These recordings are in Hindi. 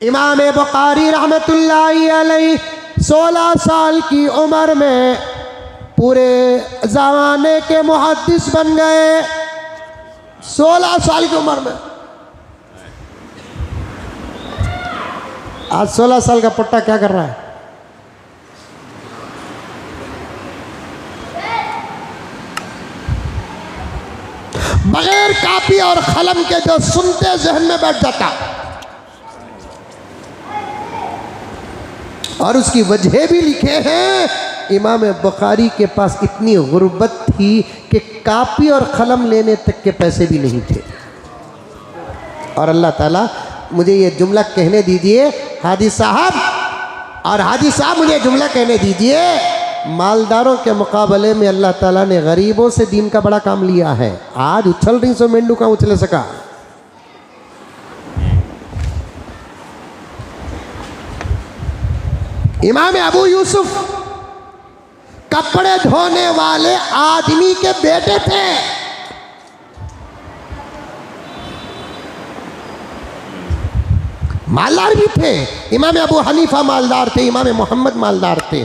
इमाम बुखारी रहमतुल्लाहि अलैहि 16 साल की उम्र में पूरे ज़माने के मुहद्दिस बन गए। 16 साल की उम्र में। आज 16 साल का पुट्टा क्या कर रहा है? बगैर कापी और कलम के जो सुनते जहन में बैठ जाता, और उसकी वजह भी लिखे हैं। इमाम बुखारी के पास इतनी गुर्बत थी कि कापी और कलम लेने तक के पैसे भी नहीं थे। और अल्लाह ताला, मुझे ये जुमला कहने दीजिए हाजी साहब, और हाजी साहब मुझे जुमला कहने दीजिए, मालदारों के मुकाबले में अल्लाह ताला ने गरीबों से दीन का बड़ा काम लिया है। आज उछल रही सो मेंढू कहाँ उछले सका। इमाम अबू यूसुफ कपड़े धोने वाले आदमी के बेटे थे। मालदार भी थे। इमाम अबू हनीफा मालदार थे, इमाम मोहम्मद मालदार थे,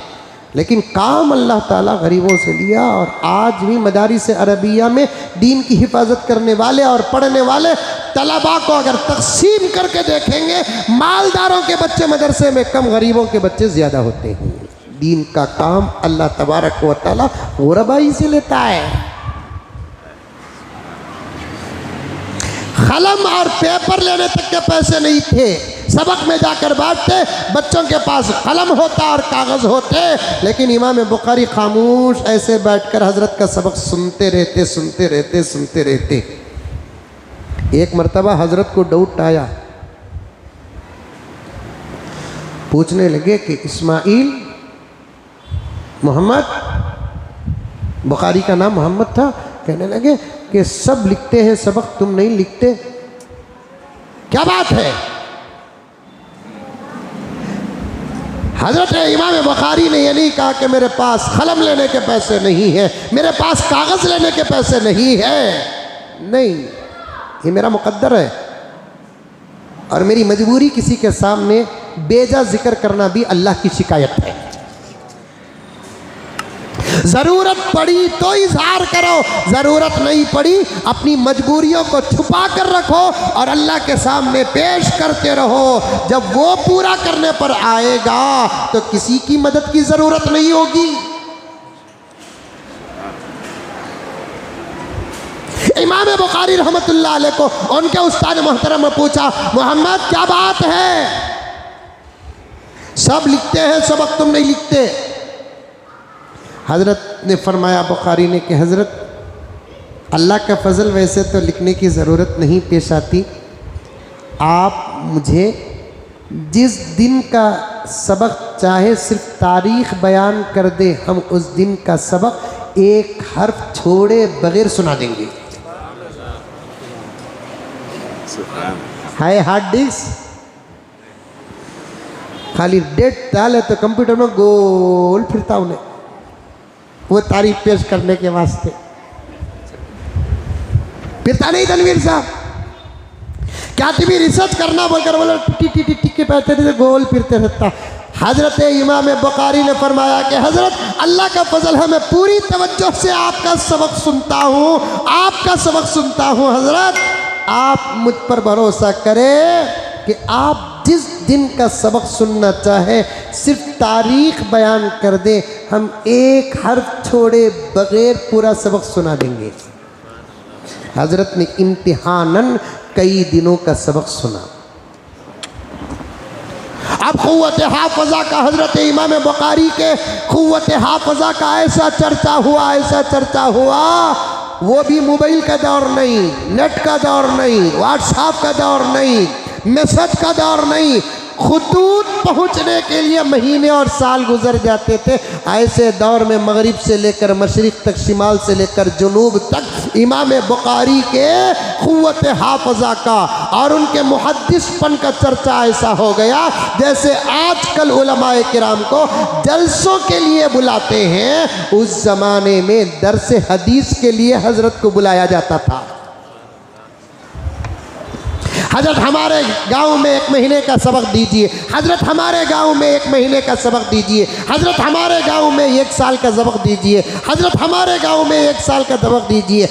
लेकिन काम अल्लाह ताला गरीबों से लिया। और आज भी मदारिस अरबिया में दीन की हिफाजत करने वाले और पढ़ने वाले तलबा को अगर तकसीम करके देखेंगे, मालदारों के बच्चे मदरसे में कम, गरीबों के बच्चे ज़्यादा होते हैं। दीन का काम अल्लाह तबारक व तआला गुरबाई से लेता है। कलम और पेपर लेने तक के पैसे नहीं थे। सबक में जाकर बैठते, बच्चों के पास कलम होता और कागज़ होते, लेकिन इमाम बुखारी खामोश ऐसे बैठकर हजरत का सबक सुनते रहते, सुनते रहते, सुनते रहते। एक मर्तबा हजरत को डाउट आया, पूछने लगे कि इस्माइल, मोहम्मद, बुखारी का नाम मोहम्मद था, कहने लगे कि सब लिखते हैं सबक, तुम नहीं लिखते, क्या बात है? हजरत इमाम बुखारी ने ये नहीं कहा कि मेरे पास कलम लेने के पैसे नहीं है, मेरे पास कागज़ लेने के पैसे नहीं है। नहीं, ये मेरा मुकद्दर है, और मेरी मजबूरी किसी के सामने बेजा जिक्र करना भी अल्लाह की शिकायत है। ज़रूरत पड़ी तो इजहार करो, ज़रूरत नहीं पड़ी अपनी मजबूरियों को छुपा कर रखो और अल्लाह के सामने पेश करते रहो। जब वो पूरा करने पर आएगा तो किसी की मदद की ज़रूरत नहीं होगी। इमाम बुखारी रहमतुल्लाह अलैह को उनके उस्ताद मोहतरम ने पूछा, मोहम्मद क्या बात है? सब लिखते हैं सबक, तुम नहीं लिखते। हज़रत ने फरमाया, बुखारी ने, कि हज़रत अल्लाह का फ़ज़ल, वैसे तो लिखने की ज़रूरत नहीं पेश आती, आप मुझे जिस दिन का सबक चाहे सिर्फ तारीख़ बयान कर दे, हम उस दिन का सबक एक हर्फ छोड़े बग़ैर सुना देंगे। हाय हार्ड डिस्क, खाली डेट डाले तो कंप्यूटर में गोल फिरता उन्हें, वो तारीफ पेश करने के वास्ते फिरता नहीं। तनवीर साहब क्या टीवी रिसर्च करना बोलकर बोला, टी टी टी के पैसे से गोल फिरते रहता। हजरत इमाम बुखारी ने फरमाया कि हजरत अल्लाह का फजल है, मैं पूरी तवज्जो से आपका सबक सुनता हूँ, आपका सबक सुनता हूँ। हजरत आप मुझ पर भरोसा करें कि आप जिस दिन का सबक सुनना चाहे सिर्फ तारीख बयान कर दे, हम एक हर्फ छोड़े बगैर पूरा सबक सुना देंगे। हजरत ने इम्तिहानन कई दिनों का सबक सुना। अब क़ुव्वत हाफ़ज़ा का, हजरत इमाम बुखारी के क़ुव्वत हाफ़ज़ा का ऐसा चर्चा हुआ, ऐसा चर्चा हुआ, वो भी मोबाइल का दौर नहीं, नेट का दौर नहीं, व्हाट्सएप का दौर नहीं, मैसेज का दौर नहीं, खुतूत पहुँचने के लिए महीने और साल गुजर जाते थे। ऐसे दौर में मगरिब से लेकर मशरिक़ तक, शिमाल से लेकर जुनूब तक इमाम बुखारी के क़ुव्वत हाफ़ज़ा का और उनके मुहद्दिसपन का चर्चा ऐसा हो गया जैसे आजकल उलमाए किराम को जलसों के लिए बुलाते हैं, उस ज़माने में दर्स हदीस के लिए हज़रत को बुलाया जाता था। हजरत हमारे गांव में 1 महीने का सबक दीजिए, हजरत हमारे गांव में 1 महीने का सबक दीजिए, हजरत हमारे गांव में 1 साल का सबक दीजिए, हजरत हमारे गांव में 1 साल का सबक दीजिए।